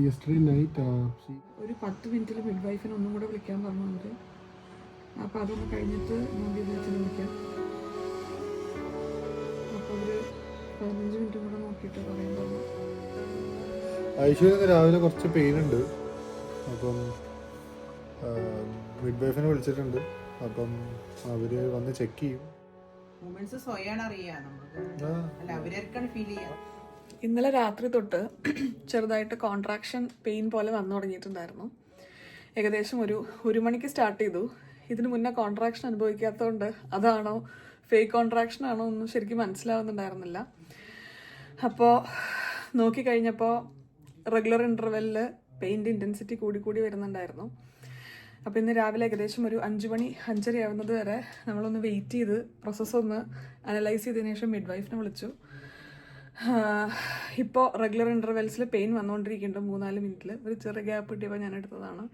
yesterday night, ഒരു 10 മിനിറ്റിൽ mid വൈഫിനെ ഒന്നും കൂടെ വിളിക്കാൻ പറഞ്ഞു നമുക്ക്. അപ്പോൾ അതൊന്ന് കഴിഞ്ഞിട്ട് ഞാൻ വിളിച്ചതിന് വിളിക്കാം. അപ്പോൾ ഒരു 15 മിനിറ്റും കൂടെ നോക്കിയിട്ട് പറയാൻ പറഞ്ഞു. ഐശ്വര്യ രാവിലെ കുറച്ച് പെയിൻ ഉണ്ട്, അപ്പം മിഡ് വൈഫിനെ വിളിച്ചിട്ടുണ്ട്. അപ്പം അവര് വന്ന് ചെക്ക് ചെയ്യും. ഇന്നലെ രാത്രി തൊട്ട് ചെറുതായിട്ട് കോൺട്രാക്ഷൻ പെയിൻ പോലെ വന്നു തുടങ്ങിയിട്ടുണ്ടായിരുന്നു. ഏകദേശം ഒരു മണിക്ക് സ്റ്റാർട്ട് ചെയ്തു. ഇതിന് മുന്നേ കോൺട്രാക്ഷൻ അനുഭവിക്കാത്തതുകൊണ്ട് അതാണോ ഫേക്ക് കോൺട്രാക്ഷൻ ആണോ ഒന്നും ശരിക്കും മനസ്സിലാവുന്നുണ്ടായിരുന്നില്ല. അപ്പോൾ നോക്കിക്കഴിഞ്ഞപ്പോൾ റെഗുലർ ഇൻ്റർവെല്ലിൽ പെയിൻ്റെ ഇൻറ്റൻസിറ്റി കൂടി വരുന്നുണ്ടായിരുന്നു. അപ്പോൾ ഇന്ന് രാവിലെ ഏകദേശം ഒരു 5 മണി 5:30 ആവുന്നത് വരെ നമ്മളൊന്ന് വെയിറ്റ് ചെയ്ത് പ്രോസസ്സ് ഒന്ന് അനലൈസ് ചെയ്തതിനു ശേഷം മിഡ് വൈഫിനെ വിളിച്ചു. ഇപ്പോൾ റെഗുലർ ഇൻ്റർവെൽസിൽ പെയിൻ വന്നുകൊണ്ടിരിക്കുന്നുണ്ട്. 3-4 മിനിറ്റിൽ ഒരു ചെറിയ ഗ്യാപ്പ് കിട്ടിയപ്പോൾ ഞാൻ എടുത്തതാണ്.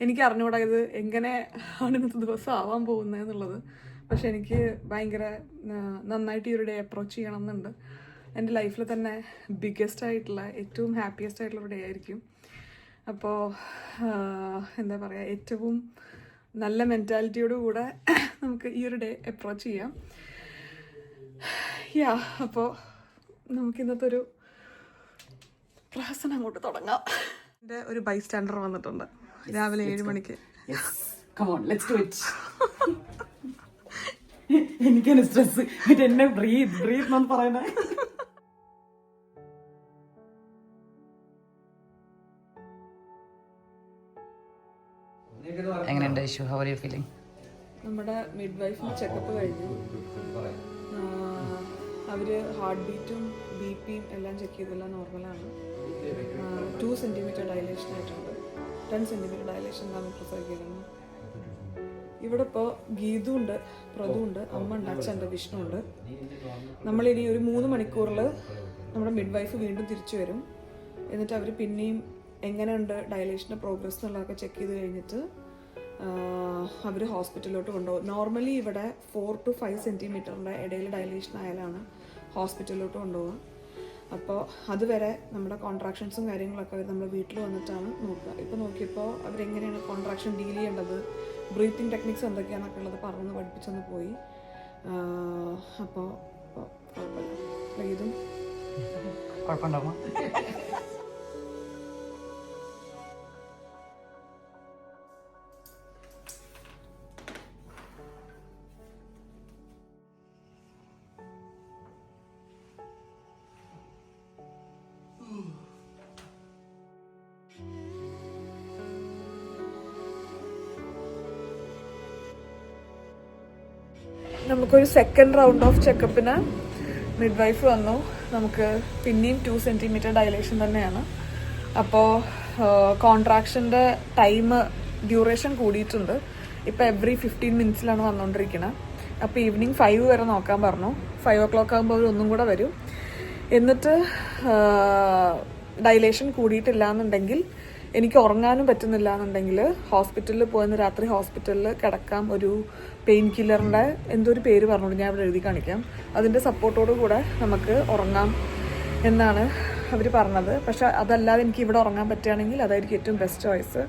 എനിക്ക് അറിഞ്ഞുകൂടാ ഇത് എങ്ങനെ ആണ് ഇന്നത്തെ ദിവസം ആവാൻ പോകുന്നതെന്നുള്ളത്. പക്ഷെ എനിക്ക് ഭയങ്കര നന്നായിട്ട് ഈ ഒരു ഡേ അപ്രോച്ച് ചെയ്യണം എന്നുണ്ട്. എൻ്റെ ലൈഫിൽ തന്നെ ബിഗ്ഗസ്റ്റ് ആയിട്ടുള്ള ഏറ്റവും ഹാപ്പിയസ്റ്റ് ആയിട്ടുള്ള ഒരു ഡേ ആയിരിക്കും. അപ്പോൾ എന്താ പറയുക, ഏറ്റവും നല്ല മെൻറ്റാലിറ്റിയോടുകൂടെ നമുക്ക് ഈ ഒരു ഡേ അപ്രോച്ച് ചെയ്യാം. അപ്പോൾ നമുക്കിന്നത്തെ ഒരു പ്രഹസനം അങ്ങോട്ട് തുടങ്ങാം. എൻ്റെ ഒരു ബൈസ്റ്റാൻഡർ വന്നിട്ടുണ്ട് രാവിലെ 7 മണിക്ക്. എനിക്കാണ് സ്ട്രെസ്, എന്നെ ബ്രീത്ത് എന്ന് പറയുന്നത്. എങ്ങനെയുണ്ട് Aishu? How are you feeling? നമ്മുടെ മിഡ് വൈഫിന് ചെക്കപ്പ് കഴിഞ്ഞു. അവർ ഹാർട്ട് ബീറ്റും BP-യും എല്ലാം ചെക്ക് ചെയ്തെല്ലാം നോർമലാണ്. 2 സെൻറ്റിമീറ്റർ ഡയലേഷൻ ആയിട്ടുണ്ട്. 10 സെൻറ്റിമീറ്റർ ഡയലേഷൻ നമ്മൾ പ്രിഫർ ചെയ്യുന്നു. ഇവിടെ ഇപ്പോൾ ഗീതു ഉണ്ട്, പ്രതു ഉണ്ട്, അമ്മ ഉണ്ട്, അച്ഛൻ്റെ വിഷ്ണു ഉണ്ട്. നമ്മളിനി ഒരു 3 മണിക്കൂറിൽ നമ്മുടെ മിഡ് വൈഫ് വീണ്ടും തിരിച്ചു വരും. എന്നിട്ട് അവർ പിന്നെയും എങ്ങനെയുണ്ട് ഡയലേഷൻ്റെ പ്രോഗ്രസ് എന്നുള്ളതൊക്കെ ചെക്ക് ചെയ്ത് കഴിഞ്ഞിട്ട് അവർ ഹോസ്പിറ്റലിലോട്ട് കൊണ്ടുപോകും. നോർമലി ഇവിടെ 4 to 5 സെൻറ്റിമീറ്ററിൻ്റെ ഇടയിൽ ഡയലേഷൻ ആയാലാണ് ഹോസ്പിറ്റലിലോട്ട് കൊണ്ടുപോകുക. അപ്പോൾ അതുവരെ നമ്മുടെ കോൺട്രാക്ഷൻസും കാര്യങ്ങളൊക്കെ അവർ നമ്മുടെ വീട്ടിൽ വന്നിട്ടാണ് നോക്കുക. ഇപ്പോൾ നോക്കിയപ്പോൾ അവരെങ്ങനെയാണ് കോൺട്രാക്ഷൻ ഡീൽ ചെയ്യേണ്ടത്, ബ്രീത്തിങ് ടെക്നിക്സ് എന്തൊക്കെയാണെന്നൊക്കെ ഉള്ളത് പറഞ്ഞ് പഠിപ്പിച്ചൊന്ന് പോയി. അപ്പോൾ കുഴപ്പമില്ല, ഇതും കുഴപ്പമുണ്ടാകുമോ? നമുക്കൊരു സെക്കൻഡ് റൗണ്ട് ഓഫ് ചെക്കപ്പിന് മിഡ് വൈഫ് വന്നു. നമുക്ക് പിന്നെയും 2 സെൻറ്റിമീറ്റർ ഡയലേഷൻ തന്നെയാണ്. അപ്പോൾ കോൺട്രാക്ഷൻ്റെ ഡ്യൂറേഷൻ കൂടിയിട്ടുണ്ട്. ഇപ്പോൾ എവറി 15 മിനിറ്റ്സിലാണ് വന്നുകൊണ്ടിരിക്കുന്നത്. അപ്പോൾ ഈവനിങ് 5 വരെ നോക്കാൻ പറഞ്ഞു. 5 o'clock ആകുമ്പോൾ അവർ ഒന്നും കൂടെ വരും. എന്നിട്ട് ഡയലേഷൻ കൂടിയിട്ടില്ല എന്നുണ്ടെങ്കിൽ, എനിക്ക് ഉറങ്ങാനും പറ്റുന്നില്ല എന്നുണ്ടെങ്കിൽ ഹോസ്പിറ്റലിൽ പോയെന്ന് രാത്രി ഹോസ്പിറ്റലിൽ കിടക്കാം. ഒരു പെയിൻ കില്ലറിൻ്റെ എന്തോ ഒരു പേര് പറഞ്ഞോളൂ, ഞാൻ ഇവിടെ എഴുതി കാണിക്കാം. അതിൻ്റെ സപ്പോർട്ടോടു കൂടെ നമുക്ക് ഉറങ്ങാം എന്നാണ് അവർ പറഞ്ഞത്. പക്ഷെ അതല്ലാതെ എനിക്ക് ഇവിടെ ഉറങ്ങാൻ പറ്റുകയാണെങ്കിൽ അതായിരിക്കും ഏറ്റവും ബെസ്റ്റ് ചോയ്സ്.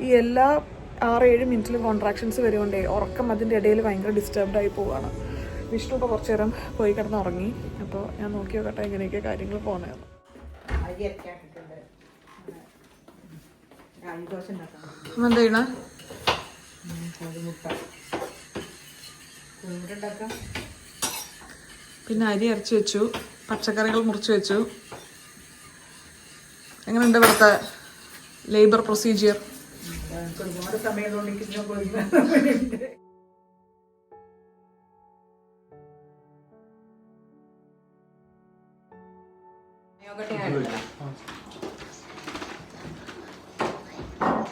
ഈ എല്ലാ 6-7 മിനിറ്റിലും കോൺട്രാക്ഷൻസ് വരുകൊണ്ടേ ഉറക്കം അതിൻ്റെ ഇടയിൽ ഭയങ്കര ഡിസ്റ്റർബ്ഡായി പോവുകയാണ്. വിഷ്ണു ഇപ്പോൾ കുറച്ച് നേരം പോയി കിടന്ന് ഉറങ്ങി. അപ്പോൾ ഞാൻ നോക്കി നോക്കട്ടെ എങ്ങനെയൊക്കെ കാര്യങ്ങൾ പോകുന്നതെന്ന്. എന്താ ചെയ്യണ? പിന്നെ അരി അരച്ച് വെച്ചു, പച്ചക്കറികൾ മുറിച്ച് വെച്ചു. എങ്ങനെയുണ്ട് ഇവിടുത്തെ ലേബർ പ്രൊസീജിയർ? ഒരുപാട് സമയം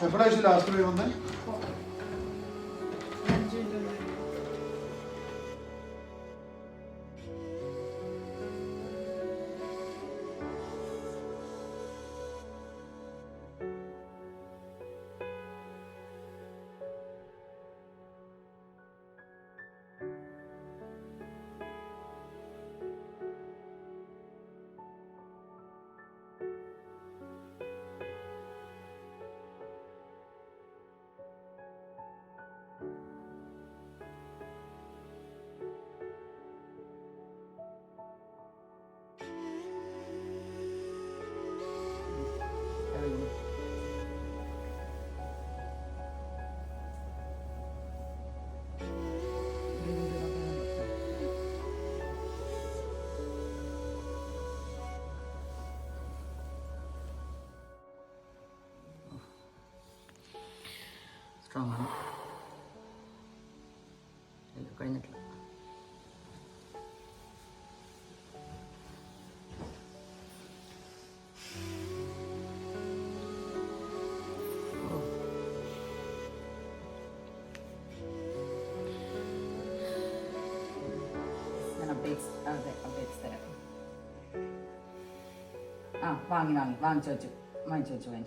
എപ്പോഴാണ് ലാസ്റ്റ് പോയി വന്നേ? സ്ട്രോങ് ആണ്. ഇല്ല, കഴിഞ്ഞിട്ടില്ല. ഞാൻ അപ്ഡേറ്റ്സ് തരാം. വാങ്ങിച്ചു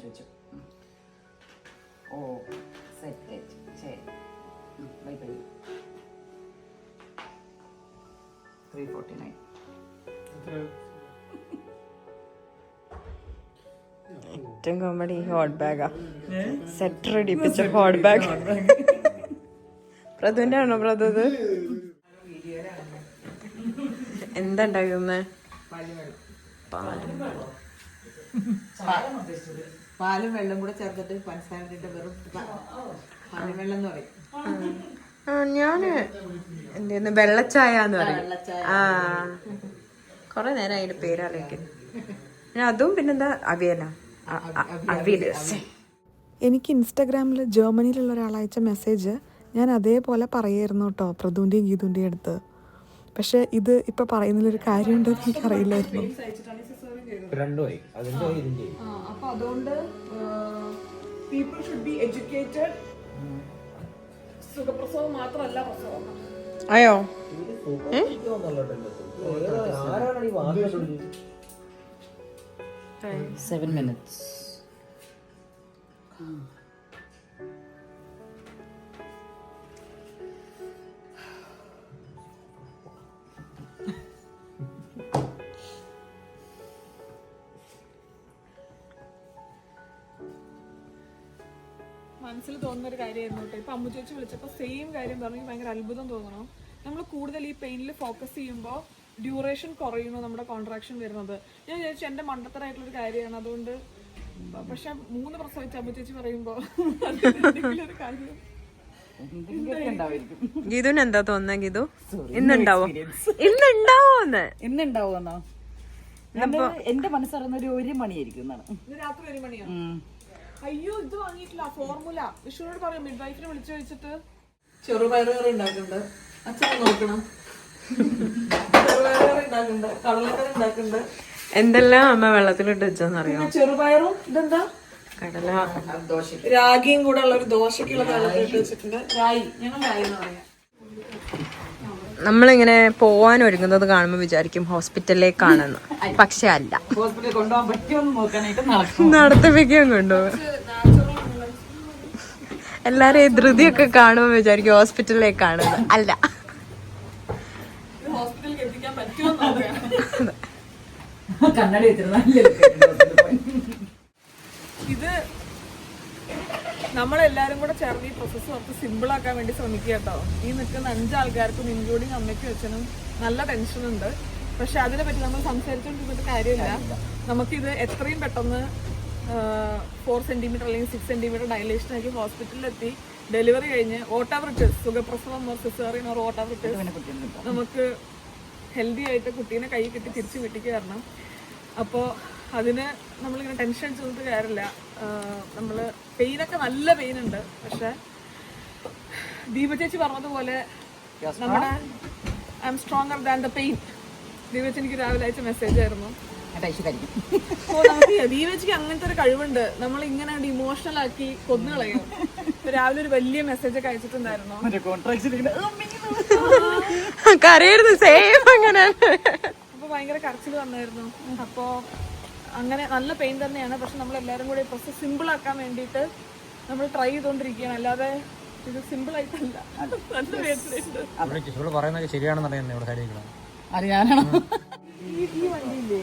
വെച്ചു. ഓ സെറ്റ് ശരി. ബൈ 349. ഏറ്റവും കോമഡി ഹോട്ട് ബാഗാ. സെറ്റർ ഇടിപ്പിച്ച ഹോട്ട് ബാഗ്. പ്രതുവിന്റെ ആണോ പ്രതു? എന്താ ഉണ്ടാക്കുന്നത്? പാലും വെള്ളം കൂടെ ചേർത്തിട്ട് പഞ്ചസാര ഇട്ടിട്ട് വെറും പാൽവെള്ളം എന്ന് പറയും. ഞാന് എന്തായിരുന്നു വെള്ളച്ചായ എന്ന് പറയും. കൊറേ നേരം അതിന്റെ പേരാലോചിക്കുന്നു. അതും പിന്നെന്താ അവിയലാ. എനിക്ക് ഇൻസ്റ്റാഗ്രാമിൽ ജർമ്മനിയിലുള്ള ഒരാളയച്ച മെസ്സേജ് ഞാൻ അതേപോലെ പറയായിരുന്നു കേട്ടോ പ്രതുവിൻ്റെയും ഗീതുവിൻ്റെയും അടുത്ത്. പക്ഷെ ഇത് ഇപ്പൊ പറയുന്നതിലൊരു കാര്യമുണ്ടെന്ന് എനിക്കറിയില്ലായിരുന്നു. അപ്പൊ അതുകൊണ്ട് പീപ്പിൾ ഷുഡ് ബി എഡ്യൂക്കേറ്റഡ്. സുഖപ്രസവം മാത്രമല്ല പ്രസവം. അയ്യോ 7 minutes. മനസ്സിൽ തോന്നുന്ന ഒരു കാര്യമായിരുന്നു കേട്ടോ. ഇപ്പൊ അമ്മു ചേച്ചി വിളിച്ചപ്പോ സെയിം കാര്യം പറഞ്ഞു. ഭയങ്കര അത്ഭുതം തോന്നണം. നമ്മൾ കൂടുതൽ ഈ പെയിനിൽ ഫോക്കസ് ചെയ്യുമ്പോൾ ഡ്യൂറേഷൻ കുറയുന്നു നമ്മുടെ കോൺട്രാക്ഷൻ വരുന്നത്. ഞാൻ വിചാരിച്ചു എന്റെ മണ്ടത്തരായിട്ടുള്ളൊരു കാര്യമാണ് അതുകൊണ്ട്. പക്ഷെ 3 പ്രസവിച്ച അമ്മു ചേച്ചി പറയുമ്പോ ഒരു കാര്യം. ഗീതുവിന് എന്താ തോന്നുന്നത്? ഗീതു ഇന്നുണ്ടാവോ? ഇന്നുണ്ടാവോന്നോ? എന്റെ മനസ്സറിയുന്ന ഒരു 1 മണിയായിരിക്കും എന്നാണ്. രാത്രി 1 മണിയാണ്. അയ്യോ ഇത് വാങ്ങിയിട്ടില്ല ഫോർമുല. വിഷുവിനോട് പറയാം മിഡ് വൈഫിനെ വിളിച്ചു ചോദിച്ചിട്ട്. ചെറുപയറുകറി ഉണ്ടാക്കുന്നുണ്ട്, അച്ഛൻ നോക്കണം. ചെറുപയറുകറി ഉണ്ടാക്കുന്നുണ്ട്, കടലക്കറി ഉണ്ടാക്കുന്നുണ്ട്. എന്തെല്ലാം അമ്മ വെള്ളത്തിലിട്ട് വെച്ചെന്നറിയോ? ചെറുപയറും ഇതെന്താ കടല രാഗിയും കൂടെ ഉള്ള ഒരു ദോശക്കുള്ള വെള്ളത്തിലിട്ട് വെച്ചിട്ടുണ്ട്. രായി, ഞങ്ങൾ രായി എന്ന് പറയാം. നമ്മളിങ്ങനെ പോവാൻ ഒരുങ്ങുന്നത് കാണുമ്പോൾ വിചാരിക്കും ഹോസ്പിറ്റലിലേക്കാണെന്ന്. പക്ഷെ അല്ല, ഹോസ്പിറ്റലിൽ കൊണ്ടുപോകാൻ പറ്റുമെന്ന് നോക്കാനായിട്ട് നടത്തിപ്പിക്കാൻ കൊണ്ടുപോകും. എല്ലാരും ധൃതിയൊക്കെ കാണുമ്പോൾ വിചാരിക്കും ഹോസ്പിറ്റലിലേക്കാണെന്ന്. അല്ല, ഹോസ്പിറ്റലിൽ എത്തിക്കാൻ പറ്റുമോ നോക്കാം. കണ്ണടി വെച്ചിരുന്ന ഇത് നമ്മളെല്ലാരും കൂടെ ചേർന്ന് ഈ പ്രോസസ്സ് കുറച്ച് സിമ്പിൾ ആക്കാൻ വേണ്ടി ശ്രമിക്കുക കേട്ടോ. ഈ നിൽക്കുന്ന 5 ആൾക്കാർക്കും ഇൻക്ലൂഡിങ് അമ്മയ്ക്കും അച്ഛനും നല്ല ടെൻഷനുണ്ട്. പക്ഷെ അതിനെ പറ്റി നമ്മൾ സംസാരിച്ചുകൊണ്ടിരുന്നിട്ട് കാര്യമില്ല. നമുക്കിത് എത്രയും പെട്ടെന്ന് 4 സെന്റിമീറ്റർ അല്ലെങ്കിൽ 6 സെന്റിമീറ്റർ ഡയലേഷൻ ആക്കി ഹോസ്പിറ്റലിലെത്തി ഡെലിവറി കഴിഞ്ഞ് വോട്ടെവർ ഇറ്റ് ഈസ്, സുഖപ്രസവം or caesarean or whatever it is, നമുക്ക് ഹെൽത്തി ആയിട്ട് കുട്ടീനെ കൈ കെട്ടി തിരിച്ച് വീട്ടിലേക്ക് വരണം. അപ്പോൾ അതിന് നമ്മളിങ്ങനെ ടെൻഷൻ അടിച്ചൊന്നും കാര്യമില്ല. നമ്മൾ പെയിനൊക്കെ നല്ല പെയിൻ ഉണ്ട്. പക്ഷെ ദീപ ചേച്ചി പറഞ്ഞതുപോലെ നമ്മുടെ I M stronger than the pain. Deepa ചേച്ചി എനിക്ക് രാവിലെ അയച്ച മെസ്സേജ് ആയിരുന്നു. അപ്പോൾ നമുക്ക് ദീപ ചേച്ചിക്ക് അങ്ങനത്തെ ഒരു കഴിവുണ്ട്. നമ്മൾ ഇങ്ങനെ ഇമോഷണൽ ആക്കി കൊന്നു കളയും. രാവിലെ ഒരു വലിയ മെസ്സേജ് ഒക്കെ അയച്ചിട്ടുണ്ടായിരുന്നു. അപ്പൊ ഭയങ്കര കരച്ചിൽ വന്നായിരുന്നു. അപ്പോ അങ്ങനെ നല്ല പെയിൻ തന്നെയാണ്. പക്ഷെ നമ്മൾ എല്ലാവരും കൂടി പ്രോസസ് സിമ്പിൾ ആക്കാൻ വേണ്ടിയിട്ട് നമ്മൾ ട്രൈ ചെയ്തുകൊണ്ടിരിക്കുകയാണ്. അല്ലാതെ ഇത് സിമ്പിൾ ആയിട്ടല്ല. നല്ല വേദനയുണ്ട്. ഈ വണ്ടിയില്ലേ,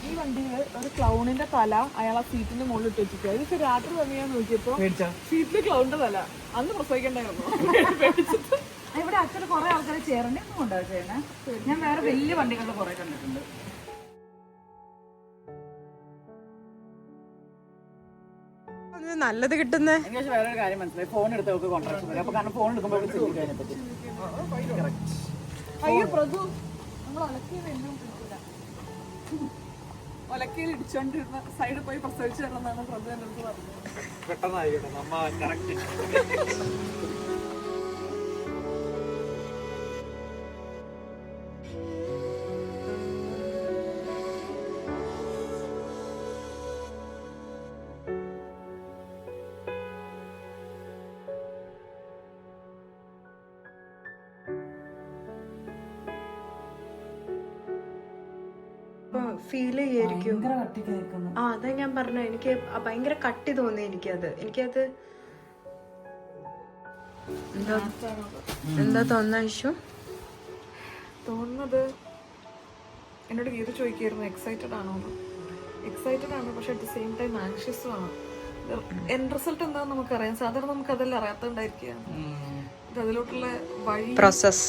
ഈ വണ്ടിയില് ഒരു ക്ലൗണിന്റെ തല അയാൾ ആ സീറ്റിന്റെ മുകളിൽ ഇട്ട് വെച്ചിട്ട് ഇത് രാത്രി വന്ന് ഞാൻ നോക്കിയപ്പോ സീറ്റില് ക്ലൗണിന്റെ തല. അന്ന് പ്രസവിക്കണ്ടായിരുന്നു. ഇവിടെ അച്ഛന് കുറെ ആൾക്കാരെ ചേരണ്ടേ ഒന്നും ഉണ്ടാവും ചെയ്യണേ. ഞാൻ വേറെ വലിയ വണ്ടികളിൽ കുറെ കണ്ടിട്ടുണ്ട്. നല്ലത് കിട്ടുന്ന എനിക്ക് പക്ഷെ വേറൊരു കാര്യം മനസ്സിലായി. ഫോൺ എടുത്ത് നമുക്ക് കോൺട്രാക്ട് വരും. അപ്പൊ കാരണം ഫോൺ എടുക്കുമ്പോൾ അതിനെ പറ്റി അയ്യോ പ്രഭു നമ്മൾ അലക്കിയത് എല്ലാം ഒലക്കയിൽ ഇടിച്ചോണ്ടിരുന്ന സൈഡിൽ പോയി പ്രസവിച്ചു തരണമെന്നാണ് പ്രഭു എൻ്റെ അടുത്ത് പറഞ്ഞത്. പെട്ടെന്നായിക്കോട്ടെ നമ്മ കറക്റ്റ്. ഫീൽ ചെയ്യായിരിക്കും. ആ അതാ ഞാൻ പറഞ്ഞ, എനിക്ക് ഭയങ്കര കട്ടി തോന്നി. എനിക്കത് എന്താ തോന്നുന്ന ഇഷ്യൂ തോന്നുന്നത്, എന്നോട് ഗീത ചോദിക്കായിരുന്നു എക്സൈറ്റഡ് ആണോ എന്ന്. എക്സൈറ്റഡ് ആണ്, പക്ഷെ അറ്റ് ദ സെയിം ടൈം ആങ്ഷ്യസും ആണ്. എൻഡ് റിസൾട്ട് എന്താണെന്ന് നമുക്കറിയാം. സാധാരണ നമുക്ക് അതെല്ലാം അറിയാത്തതുണ്ടായിരിക്കുക. അതിലോട്ടുള്ള വഴി പ്രോസസ്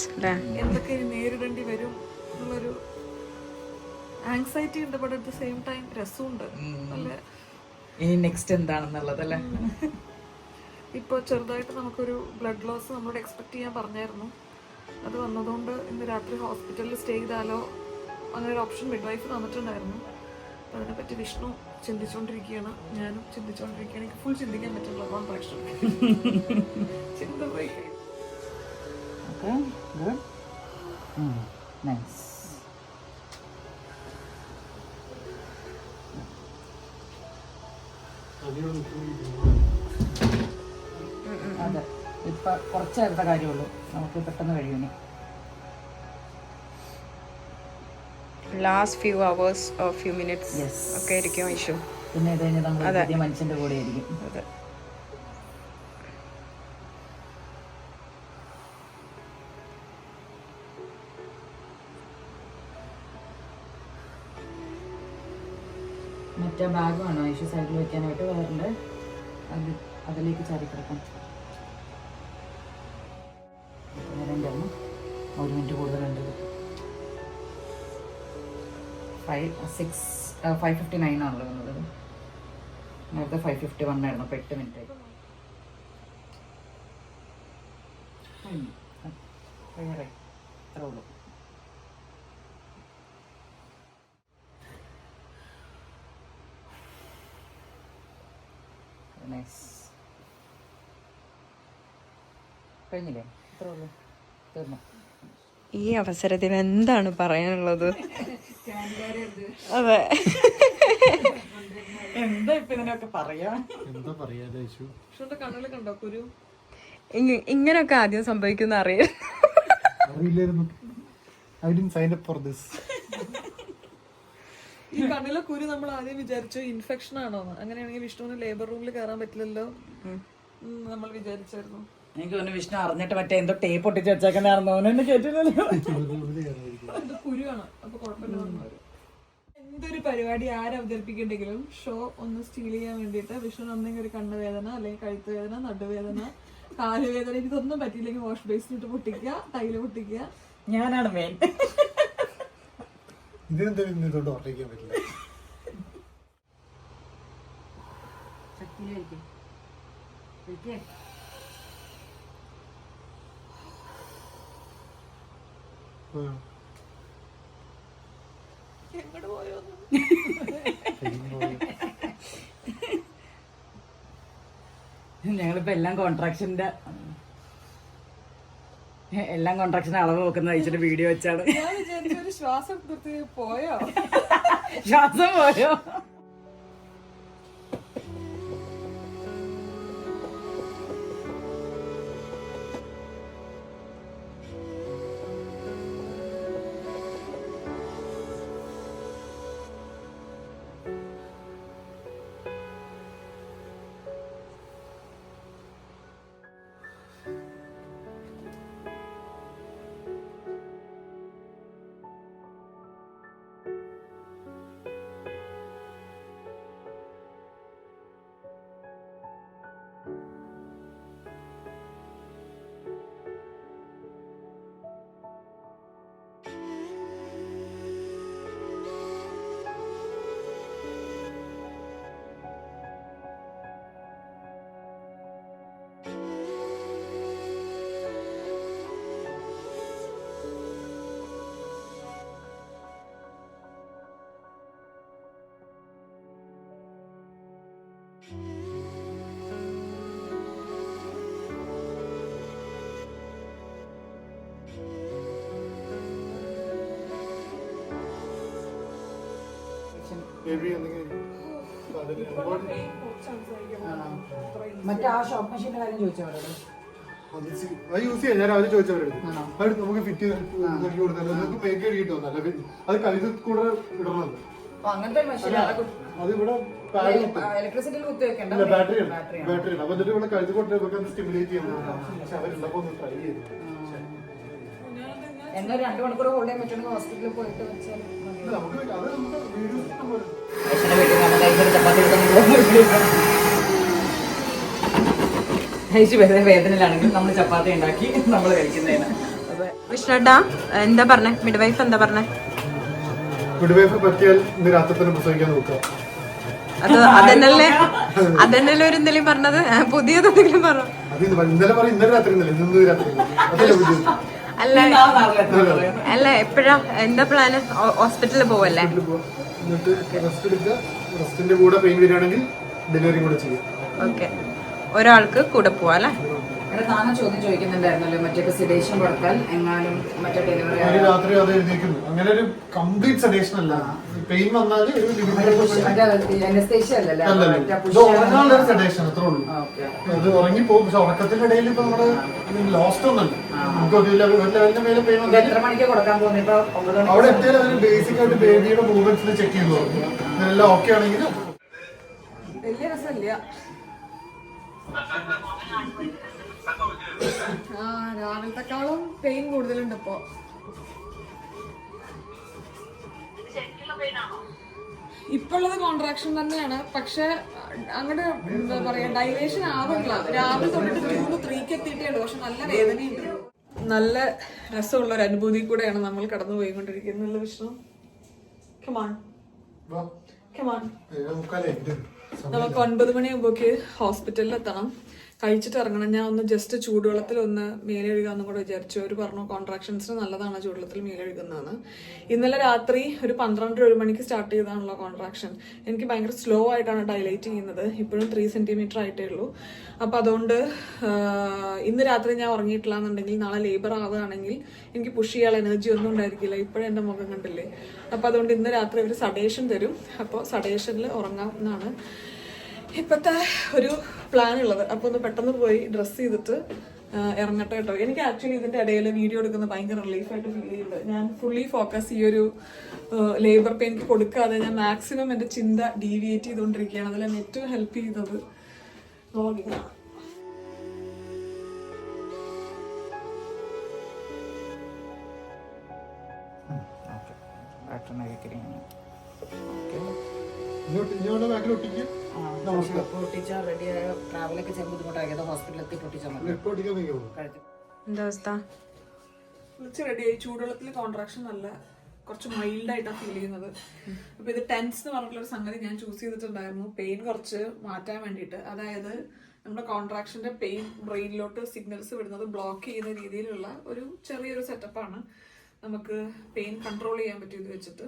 എന്തൊക്കെ നേരിടേണ്ടി വരും എന്നുള്ളൊരു ആങ്സൈറ്റി ഉണ്ട്. But at the same time രസമുണ്ട്. നല്ല ഇനി നെക്സ്റ്റ് എന്താണെന്നുള്ളതല്ലേ. ഇപ്പോൾ ചെറുതായിട്ട് നമുക്കൊരു ബ്ലഡ് ലോസ് നമ്മളോട് എക്സ്പെക്ട് ചെയ്യാൻ പറഞ്ഞായിരുന്നു. അത് വന്നതുകൊണ്ട് ഇന്ന് രാത്രി ഹോസ്പിറ്റലിൽ സ്റ്റേ ചെയ്താലോ അങ്ങനെ ഒരു ഓപ്ഷൻ മിഡ് വൈഫ് തന്നിട്ടുണ്ടായിരുന്നു. അപ്പം അതിനെപ്പറ്റി വിഷ്ണു ചിന്തിച്ചുകൊണ്ടിരിക്കുകയാണ്, ഞാനും ചിന്തിച്ചുകൊണ്ടിരിക്കുകയാണ്. എനിക്ക് ഫുൾ ചിന്തിക്കാൻ പറ്റുള്ള കോൺട്രാക്ഷൻ ചിന്ത പോയി. അതെ, ഇപ്പൊ കുറച്ച് നേരത്തെ കാര്യമുള്ളൂ, നമുക്ക് പെട്ടെന്ന് കഴിയുന്നു. Last few hours few minutes ഒക്കെ ആയിരിക്കും ഇഷ്യൂ. പിന്നെ ഇത് കഴിഞ്ഞ് നമ്മൾ പുതിയ മനുഷ്യന്റെ കൂടെ ആയിരിക്കും. അതെ. മറ്റേ ബാഗാണോ ഇഷ്യൂ സൈഡിൽ വെക്കാനായിട്ട് വേറെ അതിലേക്ക് ചാരി കിടക്കാം. രണ്ടെണ്ണം 1 മിനിറ്റ് കൂടുതലുണ്ട്. 5:59 ആണല്ലോ വന്നത്. നേരത്തെ 5:51 ആയിരുന്നു. അപ്പോൾ 8 മിനിറ്റ് ആയി. അത്രേ ഉള്ളൂ. കഴിഞ്ഞില്ലേ? അത്രേ ഉള്ളൂ, തീർന്നു. ഈ അവസരത്തിൽ എന്താണ് പറയാനുള്ളത്? അതെ, എന്താ ഇപ്പൊ ഇതിനൊക്കെ പറയാ? എന്താ പറയാ? കണ്ണിൽ കണ്ടോ കുരു? ഇങ്ങനൊക്കെ ആദ്യം സംഭവിക്കുന്ന അറിയില്ലായിരുന്നു. I didn't sign up for this. ഈ കണ്ണിലെ കുരു നമ്മൾ ആദ്യം വിചാരിച്ചു ഇൻഫെക്ഷൻ ആണോന്ന്. അങ്ങനെയാണെങ്കിൽ വിഷ്ണുവിന് ലേബർ റൂമിൽ കയറാൻ പറ്റില്ലല്ലോ നമ്മൾ വിചാരിച്ചായിരുന്നു. എനിക്ക് തോന്നുന്നു വിഷ്ണു അറിഞ്ഞിട്ട് മറ്റേ എന്തോ ടേപ്പ് ഒട്ടിച്ച് വെച്ചേക്കണായിരുന്നു. അവനെന്നെ കേട്ടില്ലല്ലോ. അത് കുരുവാണ്, അപ്പൊ കുഴപ്പമില്ല. എന്തൊരു പരിപാടി ആരവതരിപ്പിക്കണ്ടെങ്കിലും ഷോ ഒന്ന് സ്റ്റീൽ ചെയ്യാൻ വേണ്ടിയിട്ട് വിഷ്ണു ഒന്നെങ്കിൽ ഒരു കണ്ണുവേദന, അല്ലെങ്കിൽ കഴുത്ത് വേദന, നടുവേദന, കാലുവേദന, ഇതൊന്നും പറ്റിയില്ലെങ്കിൽ വാഷ് ബേസിനിട്ട് പൊട്ടിക്കുക, ടൈല് പൊട്ടിക്കുക. ഞാനാണ് മെയിൻ. ഇതിനെന്തായാലും ഇതോട്ട് ഓർമ്മിക്കാൻ പറ്റില്ല. എങ്ങോട്ട് പോയോ? ഞങ്ങളിപ്പോ എല്ലാം കോൺട്രാക്ഷന്റെ അളവ് നോക്കുന്ന അയച്ചിട്ട് വീഡിയോ വെച്ചാണ്. ഞാൻ വിചാരിച്ചു ഒരു ശ്വാസം നിർത്തി പോയോ? ശ്വാസം പോയോ? ബേബി എന്തെങ്കിലും മറ്റേ ആ ഷോപ്പ് മെഷീന്റെ കാര്യം ചോദിച്ചോ അവരോട്. അത് യൂസ് ചെയ്യാം. ഞാൻ അവര് ചോദിച്ചവരുടെ അത് നമുക്ക് ഫിറ്റ് ചെയ്ത് കൊടുത്താൽ നമുക്ക് മേക്ക് ചെയ്ത് കിട്ടുന്നല്ല. അത് കഴുത്തിൽ കൂടെ ഇടണമല്ലോ. അങ്ങനത്തെ മെഷീൻ അത് ഇവിടെ ഇലക്ട്രിസിറ്റിയിൽ കുത്തി വെക്കണ്ട. ബാറ്ററി ഉണ്ട്. അപ്പൊ എന്നിട്ട് ഇവിടെ കഴുത്തിൽ കൊണ്ട് നമുക്ക് സ്റ്റിമുലേറ്റ് ചെയ്യുന്നത്. പക്ഷെ അവരുള്ളപ്പോ ഒന്ന് ട്രൈ ചെയ്തു. എന്നാ 2 മണിക്കൂർ ഹോൾഡ് ചെയ്യാൻ പറ്റുമെങ്കിൽ ഹോസ്പിറ്റലിൽ പോയിട്ട് വെച്ചാൽ നമുക്ക് അത് നമ്മുടെ വീഡിയോ വേദനയിലാണെങ്കിൽ നമ്മൾ ചപ്പാത്തി ഉണ്ടാക്കി നമ്മൾ കഴിക്കുന്നതിന്. വിഷ്ണുട്ടാ എന്താ പറഞ്ഞേ? മിഡ് വൈഫ് എന്താ പറഞ്ഞേ? മിഡ്വൈഫ് പറ്റിയാൽ ഇന്ന് രാത്രി തന്നെ പ്രസവിക്കാൻ നോക്കുക. അതന്നല്ലേ ഒരു എന്തെങ്കിലും പറഞ്ഞത്? പുതിയതെന്തെങ്കിലും പറഞ്ഞു? അത് ഇന്നലെ പറയും. ഇന്നലെ രാത്രി ഇന്ന് രാത്രി അതല്ലേ വീഡിയോ. അല്ല എപ്പോഴാ എന്താ പ്ലാന്? ഹോസ്പിറ്റലിൽ പോവല്ലേ? എന്നിട്ട് റെസ്റ്റ് എടുക്കുക. റെസ്റ്റിന്റെ കൂടെ പെയിൻ വരികയാണെങ്കിൽ ഡെലിവറി കൂടെ ചെയ്യാം. ഓക്കെ, ഒരാൾക്ക് കൂടെ പോവാ അല്ലേ? താനും ചോദ്യം ചോദിക്കുന്നുണ്ടായിരുന്നല്ലോ, മറ്റേ സിഡേഷൻ കൊടുത്താൽ എങ്ങാനും മറ്റേ ഡെലിവറി രാത്രി അത് എഴുതിയിരിക്കുന്നു. അങ്ങനെ ഒരു കംപ്ലീറ്റ് സഡേഷൻ അല്ല. പെയിൻ വന്നാല് ഒരു ഉറങ്ങാനുള്ള സഡേഷൻ അത്രേ ഉള്ളൂ. അത് ഉറങ്ങിപ്പോകും. പക്ഷെ ഉറക്കത്തിന്റെ ഇടയിൽ ഇപ്പൊ നമ്മുടെ ലോസ്റ്റ് ഒന്നല്ല. നമുക്ക് ഒരു ലെവലിന്റെ മേലെ പെയിൻ വന്നാൽ എത്ര മണിക്ക് കൊടുക്കാൻ പോകുന്നത്? അവിടെ എത്തിയാൽ അവർ ബേസിക് ആയിട്ട് ബേബിയുടെ മൂവ്മെന്റ്സിൽ ചെക്ക് ചെയ്തു തുടങ്ങി. ഇതെല്ലാം ഓക്കെ ആണെങ്കിൽ വലിയ രസമില്ല. രാവിലത്തെക്കാളും പെയിൻ കൂടുതലുണ്ട് ഇപ്പോ. ഇപ്പൊ ഉള്ളത് കോൺട്രാക്ഷൻ തന്നെയാണ്. പക്ഷെ അങ്ങോട്ട് എന്താ പറയാ, ഡൈലേഷൻ ആവില്ല. രാവിലെ തൊട്ടിട്ട് 3 എത്തിയിട്ടേ ഉള്ളൂ. പക്ഷെ നല്ല വേദനയുണ്ട്. നല്ല രസമുള്ള ഒരു അനുഭൂതി കൂടെയാണ് നമ്മൾ കടന്നു പോയിക്കൊണ്ടിരിക്കുന്നത്. Vishnu come on come on. നമുക്ക് 9 മണിയാകുമ്പോക്ക് ഹോസ്പിറ്റലിൽ എത്തണം. കഴിച്ചിട്ട് ഇറങ്ങണം. ഞാൻ ഒന്ന് ജസ്റ്റ് ചൂടുവെള്ളത്തിൽ ഒന്ന് മേലെഴുകാന്നും കൂടെ വിചാരിച്ചു. അവർ പറഞ്ഞു കോൺട്രാക്ഷൻസിന് നല്ലതാണ് ചൂടുവെള്ളത്തിൽ മേലെഴുകുന്നതെന്ന്. ഇന്നലെ രാത്രി ഒരു 12-1 മണിക്ക് സ്റ്റാർട്ട് ചെയ്താണല്ലോ കോൺട്രാക്ഷൻ. എനിക്ക് ഭയങ്കര സ്ലോ ആയിട്ടാണ് ഡൈലേറ്റ് ചെയ്യുന്നത്. ഇപ്പോഴും 3 സെന്റിമീറ്റർ ആയിട്ടേ ഉള്ളൂ. അപ്പം അതുകൊണ്ട് ഇന്ന് രാത്രി ഞാൻ ഉറങ്ങിയിട്ടില്ല എന്നുണ്ടെങ്കിൽ നാളെ ലേബർ ആവുകയാണെങ്കിൽ എനിക്ക് പുഷ് ചെയ്യാൻ എനർജി ഒന്നും ഉണ്ടായിരിക്കില്ല. ഇപ്പോഴും എൻ്റെ മുഖം കണ്ടില്ലേ. അപ്പം അതുകൊണ്ട് ഇന്ന് രാത്രി അവർ സഡേഷൻ തരും. അപ്പോൾ സഡേഷനിൽ ഉറങ്ങാം എന്നാണ് ഇപ്പോഴത്തെ ഒരു പ്ലാൻ ഉള്ളത്. അപ്പോൾ ഒന്ന് പെട്ടെന്ന് പോയി ഡ്രസ്സ് ചെയ്തിട്ട് ഇറങ്ങട്ടെ കേട്ടോ. എനിക്ക് ആക്ച്വലി ഇതിൻ്റെ ഇടയിൽ വീഡിയോ എടുക്കുന്നത് ഭയങ്കര റിലീഫായിട്ട് ഫീൽ ചെയ്യുന്നുണ്ട്. ഞാൻ ഫുള്ളി ഫോക്കസ് ഈ ഒരു ലേബർ പെയിൻക്ക് കൊടുക്കാതെ ഞാൻ മാക്സിമം എൻ്റെ ചിന്ത ഡീവിയേറ്റ് ചെയ്തുകൊണ്ടിരിക്കുകയാണ്. അതിൽ എന്നെ ഏറ്റവും ഹെൽപ്പ് ചെയ്തത് വ്ളോഗിങ്ങാണ്. എന്താ അവസ്ഥ? വിളിച്ച് റെഡിയായി. ചൂടുവെള്ളത്തിൽ കോൺട്രാക്ഷൻ നല്ല കുറച്ച് മൈൽഡ് ആയിട്ടാണ് ഫീൽ ചെയ്യുന്നത്. അപ്പൊ ഇത് ടെൻസ് എന്ന് പറഞ്ഞിട്ടുള്ളൊരു സംഗതി ഞാൻ ചൂസ് ചെയ്തിട്ടുണ്ടായിരുന്നു പെയിൻ കുറച്ച് മാറ്റാൻ വേണ്ടിയിട്ട്. അതായത് നമ്മുടെ കോൺട്രാക്ഷന്റെ പെയിൻ ബ്രെയിനിലോട്ട് സിഗ്നൽസ് വിടുന്നത് ബ്ലോക്ക് ചെയ്യുന്ന രീതിയിലുള്ള ഒരു ചെറിയൊരു സെറ്റപ്പാണ്. നമുക്ക് പെയിൻ കൺട്രോൾ ചെയ്യാൻ പറ്റും ഇത് വെച്ചിട്ട്.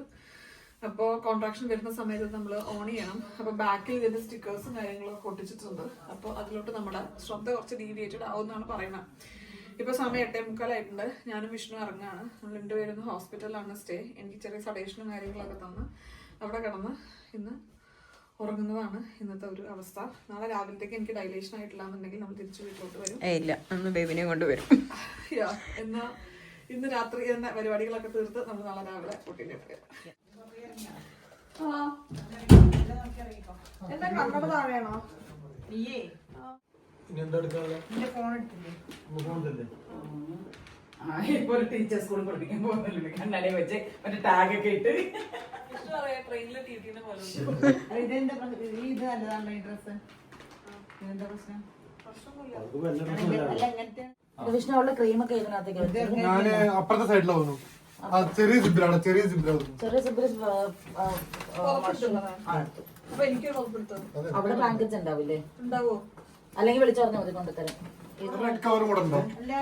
അപ്പോൾ കോൺട്രാക്ഷൻ വരുന്ന സമയത്ത് നമ്മൾ ഓൺ ചെയ്യണം. അപ്പോൾ ബാക്കിൽ ഇതിന്റെ സ്റ്റിക്കേഴ്സും കാര്യങ്ങളൊക്കെ ഒട്ടിച്ചിട്ടുണ്ട്. അപ്പോൾ അതിലോട്ട് നമ്മുടെ ശ്രദ്ധ കുറച്ച് ഡീവിയേറ്റഡ് ആവുമെന്നാണ് പറയുന്നത്. ഇപ്പോൾ സമയം 8:45 ഞാനും വിഷ്ണു ഇറങ്ങാണ്. നമ്മൾ 2 പേരും ഹോസ്പിറ്റലിലാണ് സ്റ്റേ. എനിക്ക് ചെറിയ സഡേഷനും കാര്യങ്ങളൊക്കെ തന്ന് അവിടെ കിടന്ന് ഇന്ന് ഉറങ്ങുന്നതാണ് ഇന്നത്തെ ഒരു അവസ്ഥ. നാളെ രാവിലത്തേക്ക് എനിക്ക് ഡൈലേഷൻ ആയിട്ടില്ല എന്നുണ്ടെങ്കിൽ നമ്മൾ തിരിച്ചു വീട്ടിലോട്ട് വരും. ഇല്ല, അന്ന് ബേബിനെ കൊണ്ടുവരും. എന്നാ ഇന്ന് രാത്രി തന്നെ പരിപാടികളൊക്കെ തീർത്ത് നമ്മൾ നാളെ രാവിലെ കുട്ടീൻ്റെ വരാം. എന്താ കണ്ണട താഴെയാണോ? ഇപ്പൊ ഒരു ടീച്ചർ സ്കൂളിൽ പഠിപ്പിക്കാൻ പോകുന്നല്ലോ, കണ്ണടയെ വെച്ച് മറ്റേ ടാഗ് ഒക്കെ ഇട്ട് ട്രെയിനിലെ ടീച്ചറിനെ പോലെ. ഇത് നല്ലതാണോ ഈ ഡ്രസ്? എന്താ പ്രശ്നം? വിഷ്ണു അവളുടെ ക്രീമൊക്കെ ഇതിനകത്തേക്ക് ഞാന് അപ്പുറത്തെ സൈഡിലാവുന്നു. ചെറിയ സിബിലാണ്. ചെറിയ സിബിൽ അപ്പൊ എനിക്ക് അവിടെ ബ്ലാങ്കറ്റ്സ് ഉണ്ടാവില്ലേ? ഉണ്ടാവോ? അല്ലെങ്കിൽ വിളിച്ചു പറഞ്ഞാൽ മതി കൊണ്ടുതരാം. റെഡ് കവർ കൂടെ ഉണ്ടോ? ഇല്ല,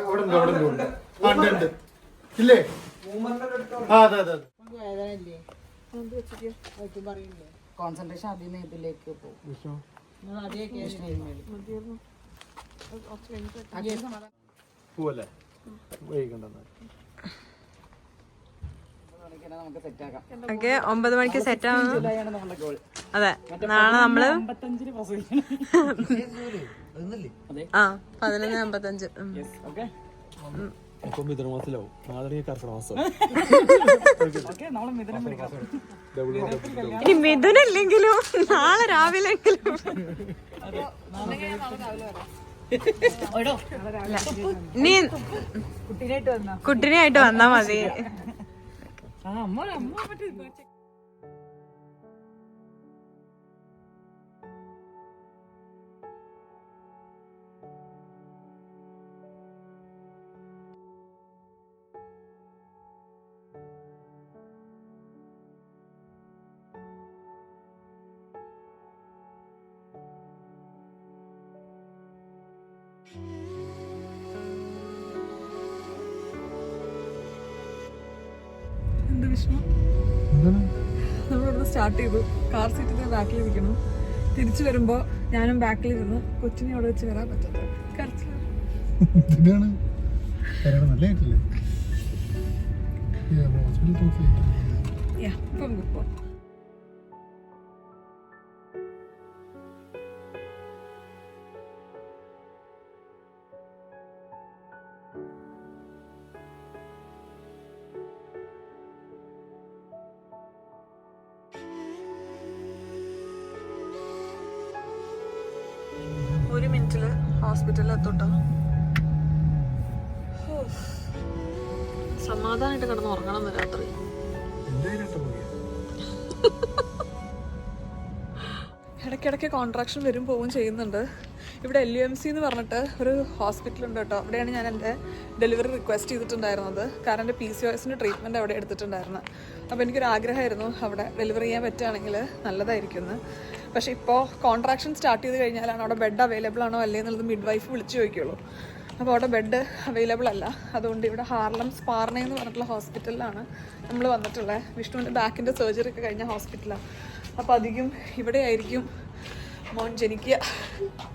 അവിടെ ഉണ്ട്. അവിടെ ഉണ്ട്. ഇല്ലേ? അതെ അതെ. കോൺസെൻട്രേഷൻ അതിൽ നിന്ന് ഇതിലേക്ക് പോകും. പോവല്ലേ? വൈകണ്ട. ഓക്കെ 9 മണിക്ക് സെറ്റ് ആവുന്നു. അതെ നാളെ നമ്മള് 11:55. അപ്പൊ മിഥുനമാസത്തിലാവും. നാളെ കർക്കിടക മാസം. ഇനി മിഥുനില്ലെങ്കിലും നാളെ രാവിലെ ഇനി കുട്ടീനായിട്ട് വന്നാ മതി. എന്ത് വിഷമം? നമ്മളിവിടുന്ന് സ്റ്റാർട്ട് ചെയ്തു. കാർ സീറ്റിന്റെ ബാക്കിൽ ഇരിക്കണം. തിരിച്ചു വരുമ്പോ ഞാനും ബാക്കിലിരുന്ന് കൊച്ചിനെ അവിടെ വെച്ച് വരാൻ പറ്റത്തില്ല. ഇപ്പം ഒരു മിനിറ്റില് ഹോസ്പിറ്റലിൽ എത്തോട്ടോ. സമാധാനമായിട്ട് കിടന്ന് ഉറങ്ങണം രാത്രി. ഇടയ്ക്കിടയ്ക്ക് കോൺട്രാക്ഷൻ വരും പോവും ചെയ്യുന്നുണ്ട്. ഇവിടെ LUMC എന്ന് പറഞ്ഞിട്ട് ഒരു ഹോസ്പിറ്റലുണ്ട് കേട്ടോ. അവിടെയാണ് ഞാൻ എൻ്റെ ഡെലിവറി റിക്വസ്റ്റ് ചെയ്തിട്ടുണ്ടായിരുന്നത്. കാരണം എൻ്റെ PCOSൻ്റെ ട്രീറ്റ്മെൻറ്റ് അവിടെ എടുത്തിട്ടുണ്ടായിരുന്നു. അപ്പോൾ എനിക്കൊരു ആഗ്രഹമായിരുന്നു അവിടെ ഡെലിവറി ചെയ്യാൻ പറ്റുകയാണെങ്കിൽ നല്ലതായിരിക്കുമെന്ന്. പക്ഷേ ഇപ്പോൾ കോൺട്രാക്ഷൻ സ്റ്റാർട്ട് ചെയ്ത് കഴിഞ്ഞാലാണ് അവിടെ ബെഡ് അവൈലബിൾ ആണോ അല്ലേ എന്നുള്ളത് മിഡ് വൈഫ് വിളിച്ച് ചോദിക്കുള്ളൂ. അപ്പോൾ അവിടെ ബെഡ് അവൈലബിൾ അല്ല. അതുകൊണ്ട് ഇവിടെ ഹാർലം സ്പാർണ എന്ന് പറഞ്ഞിട്ടുള്ള ഹോസ്പിറ്റലിലാണ് നമ്മൾ വന്നിട്ടുള്ളത്. വിഷ്ണുവിൻ്റെ ബാക്കിൻ്റെ സർജറി ഒക്കെ കഴിഞ്ഞ ഹോസ്പിറ്റലാണ്. അപ്പോൾ അധികം ഇവിടെ ആയിരിക്കും മോൻ ജനിക്കുക.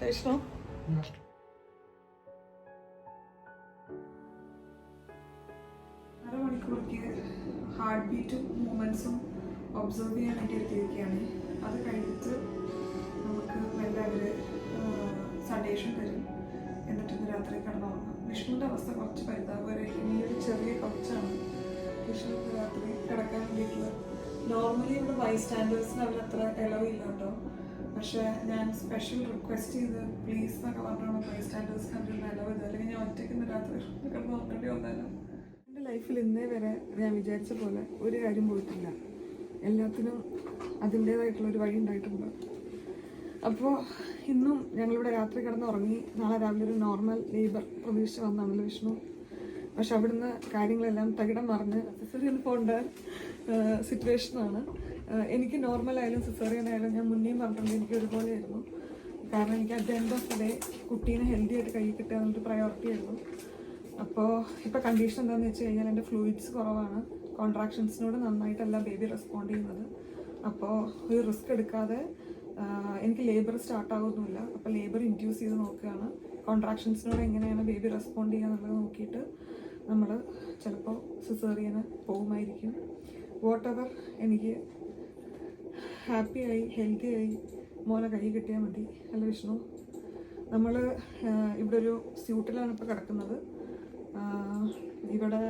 വിഷ്ണു അരമണിക്കൂർക്ക് ഹാർട്ട് ബീറ്റും മൂവ്മെൻറ്റ്സും ഒബ്സർവ് ചെയ്യാൻ വേണ്ടി എത്തിയിരിക്കുകയാണ്. അത് കഴിഞ്ഞിട്ട് നമുക്ക് മെല്ലെ അവർ സഡേഷൻ തരും. എന്നിട്ട് രാത്രി കിടന്നുറങ്ങാം. വിഷ്ണുവിൻ്റെ അവസ്ഥ കുറച്ച് പരിതാപകരമായിരിക്കും. ഈ ഒരു ചെറിയ കുറച്ചാണ് വിഷ്ണു രാത്രി കിടക്കാൻ വേണ്ടിയിട്ടുള്ള. നോർമലി ഇവിടെ ബൈസ്റ്റാൻഡേഴ്സിന് അവരത്ര എലോ ഇല്ല കേട്ടോ. പക്ഷേ ഞാൻ സ്പെഷ്യൽ റിക്വസ്റ്റ് ചെയ്ത് പ്ലീസ് എന്നൊക്കെ പറഞ്ഞാണ് ബൈസ്റ്റാൻഡേഴ്സിന് അവരുടെ എലോ ഇത്. അല്ലെങ്കിൽ ഞാൻ ഒറ്റയ്ക്ക് രാത്രി കിടന്ന് ഉറങ്ങേണ്ടി വന്നാലും. എൻ്റെ ലൈഫിൽ ഇന്നേ വരെ ഞാൻ വിചാരിച്ച പോലെ ഒരു കാര്യം പോയിട്ടില്ല. എല്ലാത്തിനും അതിൻ്റേതായിട്ടുള്ളൊരു വഴി ഉണ്ടായിട്ടുണ്ട്. അപ്പോൾ ഇന്നും ഞങ്ങളിവിടെ രാത്രി കിടന്ന് ഉറങ്ങി. നാളെ രാവിലെ ഒരു നോർമൽ ലേബർ പ്രതീക്ഷിച്ച് വന്നാണല്ലോ വിഷ്ണു. പക്ഷെ അവിടുന്ന് കാര്യങ്ങളെല്ലാം തകിടം മറിഞ്ഞ് സിസേറിയൻ പോകേണ്ട സിറ്റുവേഷനാണ്. എനിക്ക് നോർമലായാലും സിസേറിയൻ ആയാലും ഞാൻ മുന്നേയും പറഞ്ഞിട്ടുണ്ട് എനിക്ക് ഒരുപോലെയായിരുന്നു. കാരണം എനിക്ക് at the end of the day കുട്ടീനെ ഹെൽത്തി ആയിട്ട് കൈ കിട്ടുക എന്നൊരു പ്രയോറിറ്റി ആയിരുന്നു. അപ്പോൾ ഇപ്പോൾ കണ്ടീഷൻ എന്താണെന്ന് വെച്ച് കഴിഞ്ഞാൽ എൻ്റെ ഫ്ലൂയിഡ്സ് കുറവാണ്. കോൺട്രാക്ഷൻസിനോട് നന്നായിട്ടല്ല ബേബി റെസ്പോണ്ട് ചെയ്യുന്നത്. അപ്പോൾ ഒരു റിസ്ക് എടുക്കാതെ എനിക്ക് ലേബർ സ്റ്റാർട്ടാകുന്നില്ല. അപ്പോൾ ലേബർ ഇൻഡ്യൂസ് ചെയ്ത് നോക്കുകയാണ്. കോൺട്രാക്ഷൻസിനോട് എങ്ങനെയാണ് ബേബി റെസ്പോണ്ട് ചെയ്യുക എന്നുള്ളത് നോക്കിയിട്ട് നമ്മൾ ചിലപ്പോൾ സിസേറിയന് പോകുമായിരിക്കും. വാട്ട് എവർ എനിക്ക് ഹാപ്പിയായി ഹെൽത്തിയായി മോനെ കൈ കിട്ടിയാൽ മതി. അല്ല വിഷ്ണു? നമ്മൾ ഇവിടെ ഒരു സ്യൂട്ടിലാണ് ഇപ്പോൾ കിടക്കുന്നത്. ഇവിടെ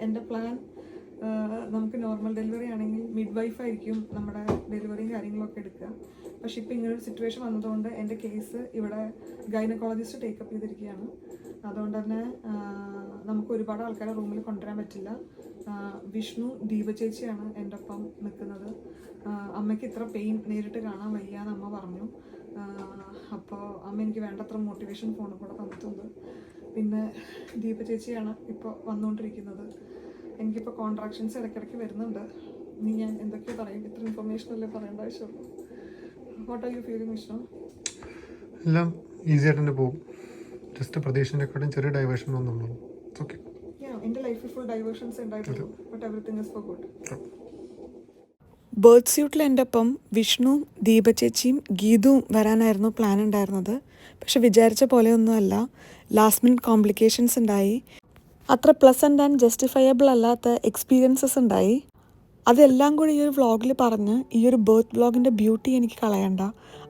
എൻ്റെ പ്ലാൻ നമുക്ക് നോർമൽ ഡെലിവറി ആണെങ്കിൽ മിഡ് വൈഫായിരിക്കും നമ്മുടെ ഡെലിവറിയും കാര്യങ്ങളൊക്കെ എടുക്കുക. പക്ഷെ ഇപ്പോൾ ഇങ്ങനൊരു സിറ്റുവേഷൻ വന്നതുകൊണ്ട് എൻ്റെ കേസ് ഇവിടെ ഗൈനക്കോളജിസ്റ്റ് ടേക്കപ്പ് ചെയ്തിരിക്കുകയാണ്. അതുകൊണ്ട് തന്നെ നമുക്ക് ഒരുപാട് ആൾക്കാരെ റൂമിൽ കൊണ്ടുവരാൻ പറ്റില്ല. വിഷ്ണു ദീപ ചേച്ചിയാണ് എൻ്റെ ഒപ്പം നിൽക്കുന്നത്. അമ്മയ്ക്ക് ഇത്ര പെയിൻ നേരിട്ട് കാണാൻ വയ്യാന്ന് അമ്മ പറഞ്ഞു. അപ്പോൾ അമ്മ എനിക്ക് വേണ്ടത്ര മോട്ടിവേഷൻ ഫോണിൽ കൂടെ തന്നിട്ടുണ്ട്. പിന്നെ ദീപ ചേച്ചിയാണ് ഇപ്പോൾ വന്നുകൊണ്ടിരിക്കുന്നത്. എനിക്കിപ്പോൾ കോൺട്രാക്ഷൻസ് ഇടയ്ക്കിടയ്ക്ക് വരുന്നുണ്ട്. ഇനി ഞാൻ എന്തൊക്കെയോ പറയും. ഇത്ര ഇൻഫർമേഷൻ അല്ലേ പറയേണ്ട ആവശ്യമുള്ളൂ. What are you feeling Vishnu? എല്ലാം ഈസി ആയിട്ട് തന്നെ പോകും. ജസ്റ്റ് പ്രതീക്ഷേക്കാട്ടും ചെറിയ ഡൈവേഷൻ വന്നുള്ളൂ. ഓക്കെ. എൻ്റെ ലൈഫിൽ ഫുൾ ഡൈവേഷൻസ് ഉണ്ടായിട്ടുള്ളൂ. But everything is for good. Birth സ്യൂട്ടിൽ എൻ്റെ ഒപ്പം വിഷ്ണു, ദീപ ചേച്ചിയും ഗീതുവും വരാനായിരുന്നു പ്ലാൻ ഉണ്ടായിരുന്നത്. പക്ഷെ വിചാരിച്ച പോലെയൊന്നുമല്ല. ലാസ്റ്റ് മിനിറ്റ് കോംപ്ലിക്കേഷൻസ് ഉണ്ടായി. അത്ര പ്ലസൻ്റ് ആൻഡ് ജസ്റ്റിഫയബിൾ അല്ലാത്ത എക്സ്പീരിയൻസസ് ഉണ്ടായി. അതെല്ലാം കൂടി ഈ ഒരു വ്ളോഗിൽ പറഞ്ഞ് ഈ ഒരു ബർത്ത് വ്ളോഗിൻ്റെ ബ്യൂട്ടി എനിക്ക് കളയണ്ട.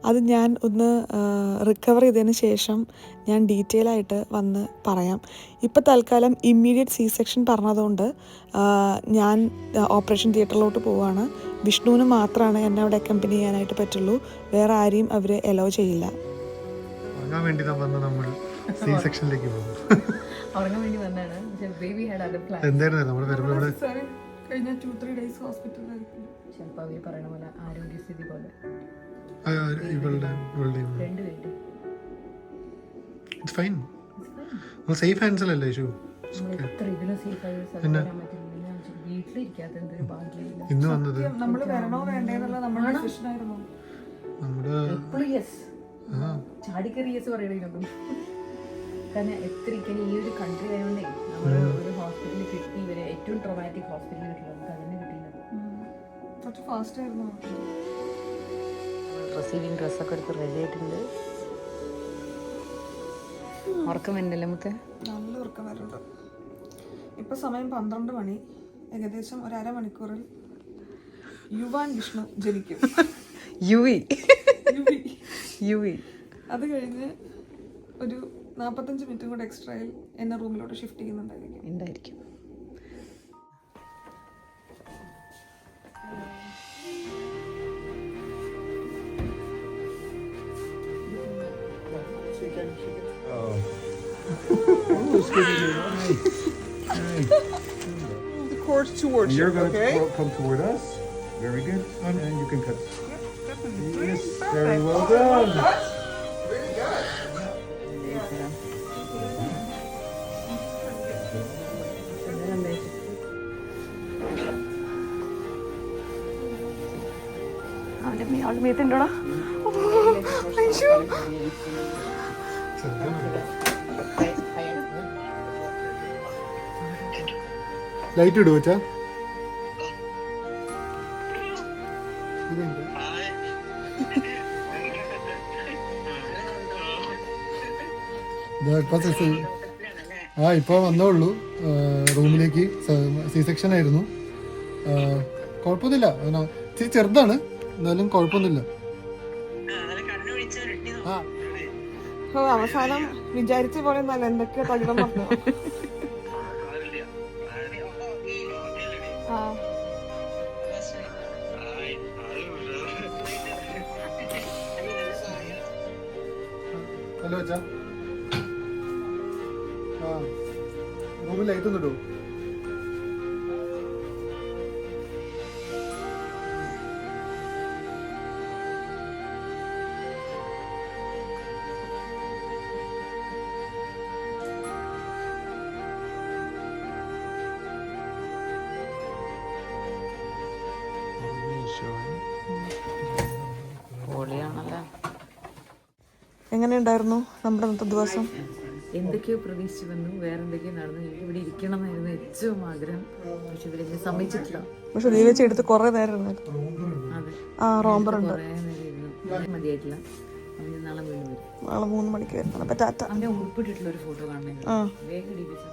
അത് ഞാൻ ഒന്ന് റിക്കവർ ചെയ്തതിന് ശേഷം ഞാൻ ഡീറ്റെയിൽ ആയിട്ട് വന്ന് പറയാം. ഇപ്പോൾ തൽക്കാലം ഇമ്മീഡിയറ്റ് സി സെക്ഷൻ പറഞ്ഞതുകൊണ്ട് ഞാൻ ഓപ്പറേഷൻ തിയേറ്ററിലോട്ട് പോവുകയാണ്. വിഷ്ണുവിന് മാത്രമാണ് എന്നെ അവിടെ അക്കമ്പനി ചെയ്യാനായിട്ട് പറ്റുള്ളൂ. വേറെ ആരെയും അവർ അലോ ചെയ്യില്ല. ഉറങ്ങാൻ വേണ്ടി നമ്മൾ സി സെക്ഷനിലേക്ക് പോകും. ഉറങ്ങാൻ വേണ്ടി വന്നാണ്. Baby had other plan. എന്തായിരുന്നു നമ്മൾ വരുമ്പോൾ ഇവിടെ കഴിഞ്ഞ 2-3 ഡേയ്സ് ഹോസ്പിറ്റലിലായിരിക്കും. ചിലപ്പോൾ അവർ പറയണ പോലെ ആരോഗ്യസ്ഥിതി പോലെ ഇവളുടെ രണ്ടുപേരുടെ ഇറ്റ്സ് ഫൈൻ. നമ്മൾ സേഫ് ഹാൻഡ്സിലല്ലേ ഷൂ. എത്ര ഇതിലും സേഫായി വരാൻ പറ്റില്ല. വീട്ടിലിരിക്കാത്ത എന്തൊരു ഭാഗ്യമില്ല. ഇന്ന് വന്നത് നമ്മൾ വരണോ വേണ്ടേന്നുള്ള നമ്മുടെ ഡിസിഷൻ ആയിരുന്നു. നമ്മുടെ എപ്പോഴും യെസ് ചാടിക്കറി യെസ് പറയണതൊന്നും. കാരണം എത്ര ഇങ്ങനെ ഈ ഒരു കൺട്രി ആയതുകൊണ്ടേ നമ്മൾ ഒരു ഹോസ്പിറ്റലിൽ കിട്ടി ഇവരെ ഏറ്റവും ട്രോമാറ്റിക് ഹോസ്പിറ്റലിൽ കിട്ടില്ല. നമുക്ക് അതിനെ കിട്ടിയില്ല. കുറച്ച് ഫാസ്റ്റ് ആയിരുന്നു. റിസീവിങ് ഡ്രസ്സൊക്കെ എടുത്ത് റെഡി ആയിട്ടുണ്ട്. ഉറക്കം വരുന്നില്ല മുത്തേ? നല്ല ഉറക്കം വരുന്നുണ്ട്. ഇപ്പൊ സമയം 12 മണി. ഏകദേശം ഒരു അരമണിക്കൂറിൽ യുവാൻ വിഷ്ണു ജനിക്കും. അത് കഴിഞ്ഞ് ഒരു 45 മിനിറ്റും കൂടെ എക്സ്ട്രായിൽ എന്നെ റൂമിലോട്ട് shift ചെയ്യുന്നുണ്ടായിരിക്കും. The course towards you. You're going to come toward us. Very good. And you can cut. Yes, very well done. അവളുടെ മേത്തുണ്ടോടാ? ലൈറ്റ് ഇടുവോ വെച്ചാ? ഇപ്പൊ വന്നേ ഉള്ളൂ റൂമിലേക്ക്. സി സെക്ഷൻ ആയിരുന്നു. കുഴപ്പമൊന്നുമില്ല. ചെറുതാണ് എന്നാലും കുഴപ്പമൊന്നുമില്ല. അവസാനം വിചാരിച്ച പോലെ നല്ല എന്തൊക്കെയോ തകിടം പറഞ്ഞു. ഹലോ അച്ഛാ. റൂമിൽ ലൈറ്റ് ഒന്നും ഇടുവോ? എങ്ങനെയുണ്ടായിരുന്നു നമ്മുടെ ഇന്നത്തെ ദിവസം? എന്തൊക്കെയോ പ്രതീക്ഷിച്ചു വന്നു, വേറെ എന്തൊക്കെയോ നടന്നു. എനിക്ക് ഇവിടെ ഇരിക്കണം എന്നായിരുന്നു ഏറ്റവും ആഗ്രഹം. പക്ഷെ ഇവരെന്നെ സമ്മതിച്ചിട്ടില്ല. പക്ഷെ നീ വെച്ച് എടുത്ത് കുറെ നേരം ഇരുന്നു. അതെ, റോംബർ ഉണ്ട്. കുറേ നേരം ഇരുന്നു. മതിയായിട്ടില്ല. അവന് നാളെ വീണ്ടും വരും. നാളെ 3 മണിക്ക് വരും. അപ്പൊ ടാറ്റ. അവനെ ഉൾപ്പെട്ടിട്ടുള്ള ഒരു ഫോട്ടോ കാണണേ. വേഗം ഇടിപ്പിച്ചു.